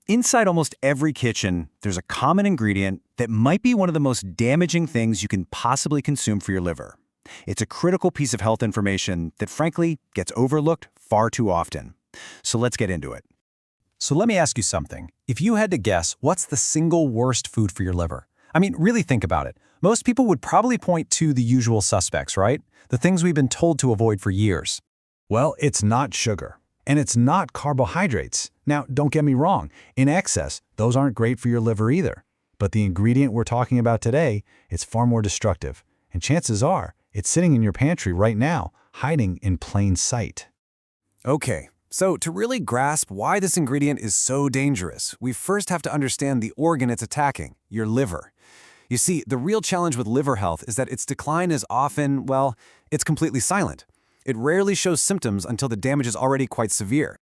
Inside almost every kitchen, there's a common ingredient that might be one of the most damaging things you can possibly consume for your liver. It's a critical piece of health information that, frankly, gets overlooked far too often. So let's get into it. So let me ask you something. If you had to guess, what's the single worst food for your liver? I mean, really think about it. Most people would probably point to the usual suspects, right? The things we've been told to avoid for years. Well, it's not sugar, and it's not carbohydrates. Now, don't get me wrong, in excess, those aren't great for your liver either. But the ingredient we're talking about today, it's far more destructive, and chances are, it's sitting in your pantry right now, hiding in plain sight. Okay, so to really grasp why this ingredient is so dangerous, we first have to understand the organ it's attacking, your liver. You see, the real challenge with liver health is that its decline is often, well, it's completely silent. It rarely shows symptoms until the damage is already quite severe.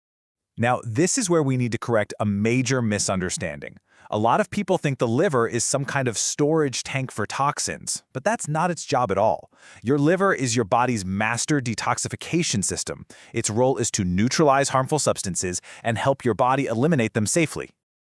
Now, this is where we need to correct a major misunderstanding. A lot of people think the liver is some kind of storage tank for toxins, but that's not its job at all. Your liver is your body's master detoxification system. Its role is to neutralize harmful substances and help your body eliminate them safely.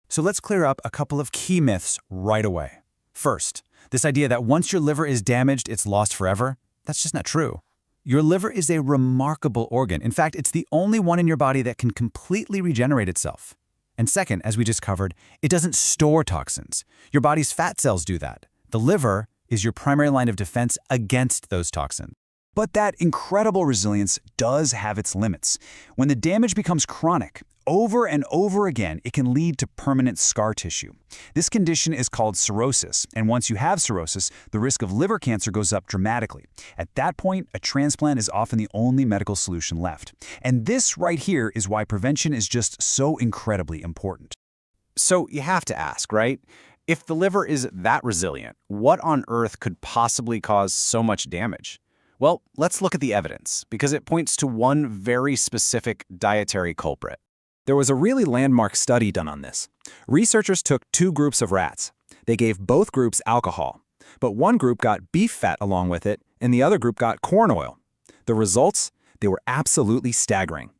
So let's clear up a couple of key myths right away. First, this idea that once your liver is damaged, it's lost forever, that's just not true. Your liver is a remarkable organ. In fact, it's the only one in your body that can completely regenerate itself. And second, as we just covered, it doesn't store toxins. Your body's fat cells do that. The liver is your primary line of defense against those toxins. But that incredible resilience does have its limits. When the damage becomes chronic, over and over again, it can lead to permanent scar tissue. This condition is called cirrhosis, and once you have cirrhosis, the risk of liver cancer goes up dramatically. At that point, a transplant is often the only medical solution left. And this right here is why prevention is just so incredibly important. So you have to ask, right? If the liver is that resilient, what on earth could possibly cause so much damage? Well, let's look at the evidence, because it points to one very specific dietary culprit. There was a really landmark study done on this. Researchers took two groups of rats. They gave both groups alcohol, but one group got beef fat along with it, and the other group got corn oil. The results? They were absolutely staggering.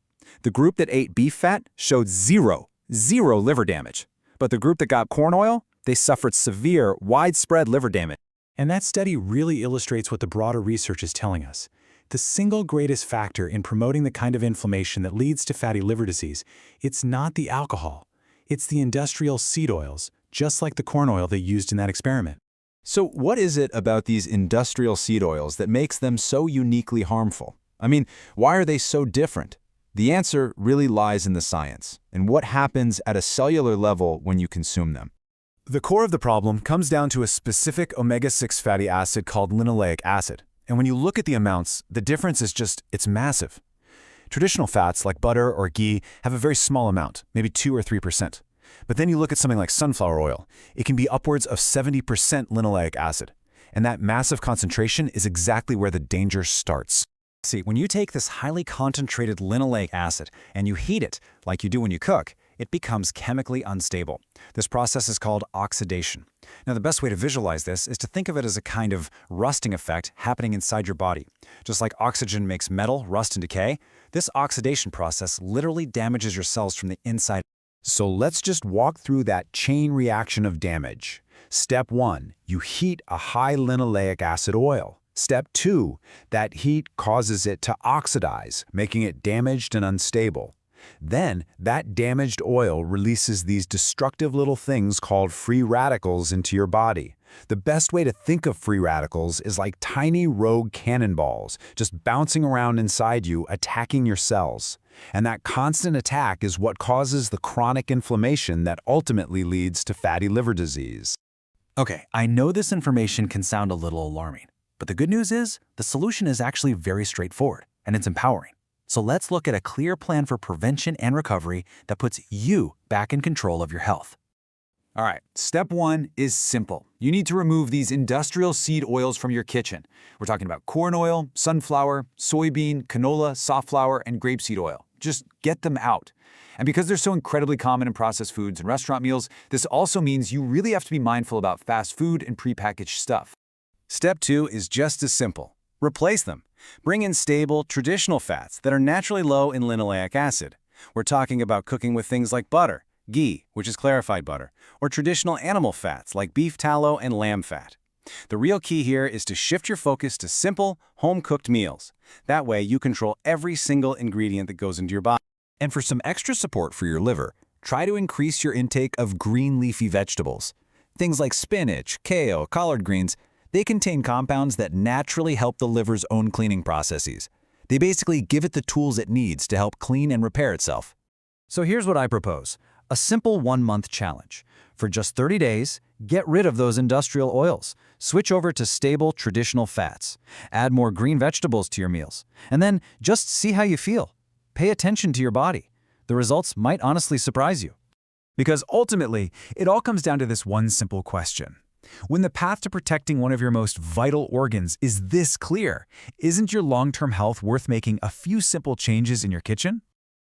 The group that ate beef fat showed zero liver damage, but the group that got corn oil, they suffered severe, widespread liver damage. And that study really illustrates what the broader research is telling us. The single greatest factor in promoting the kind of inflammation that leads to fatty liver disease, it's not the alcohol. It's the industrial seed oils, just like the corn oil they used in that experiment. So what is it about these industrial seed oils that makes them so uniquely harmful? I mean, why are they so different? The answer really lies in the science and what happens at a cellular level when you consume them. The core of the problem comes down to a specific omega-6 fatty acid called linoleic acid. And when you look at the amounts, the difference is it's massive. Traditional fats like butter or ghee have a very small amount, maybe 2 or 3%. But then you look at something like sunflower oil, it can be upwards of 70% linoleic acid. And that massive concentration is exactly where the danger starts. See, when you take this highly concentrated linoleic acid and you heat it, like you do when you cook, it becomes chemically unstable. This process is called oxidation. Now, the best way to visualize this is to think of it as a kind of rusting effect happening inside your body. Just like oxygen makes metal rust and decay, this oxidation process literally damages your cells from the inside. So let's just walk through that chain reaction of damage. Step 1, you heat a high linoleic acid oil. Step 2, that heat causes it to oxidize, making it damaged and unstable. Then, that damaged oil releases these destructive little things called free radicals into your body. The best way to think of free radicals is like tiny rogue cannonballs, just bouncing around inside you, attacking your cells. And that constant attack is what causes the chronic inflammation that ultimately leads to fatty liver disease. Okay, I know this information can sound a little alarming, but the good news is the solution is actually very straightforward, and it's empowering. So let's look at a clear plan for prevention and recovery that puts you back in control of your health. All right, step 1 is simple. You need to remove these industrial seed oils from your kitchen. We're talking about corn oil, sunflower, soybean, canola, soft flour, and grapeseed oil. Just get them out. And because they're so incredibly common in processed foods and restaurant meals, this also means you really have to be mindful about fast food and prepackaged stuff. Step 2 is just as simple. Replace them. Bring in stable, traditional fats that are naturally low in linoleic acid. We're talking about cooking with things like butter, ghee, which is clarified butter, or traditional animal fats like beef tallow and lamb fat. The real key here is to shift your focus to simple, home-cooked meals. That way, you control every single ingredient that goes into your body. And for some extra support for your liver, try to increase your intake of green leafy vegetables. Things like spinach, kale, collard greens, they contain compounds that naturally help the liver's own cleaning processes. They basically give it the tools it needs to help clean and repair itself. So here's what I propose. A simple 1-month challenge. For just 30 days, get rid of those industrial oils. Switch over to stable, traditional fats. Add more green vegetables to your meals. And then just see how you feel. Pay attention to your body. The results might honestly surprise you. Because ultimately, it all comes down to this one simple question. When the path to protecting one of your most vital organs is this clear, isn't your long-term health worth making a few simple changes in your kitchen?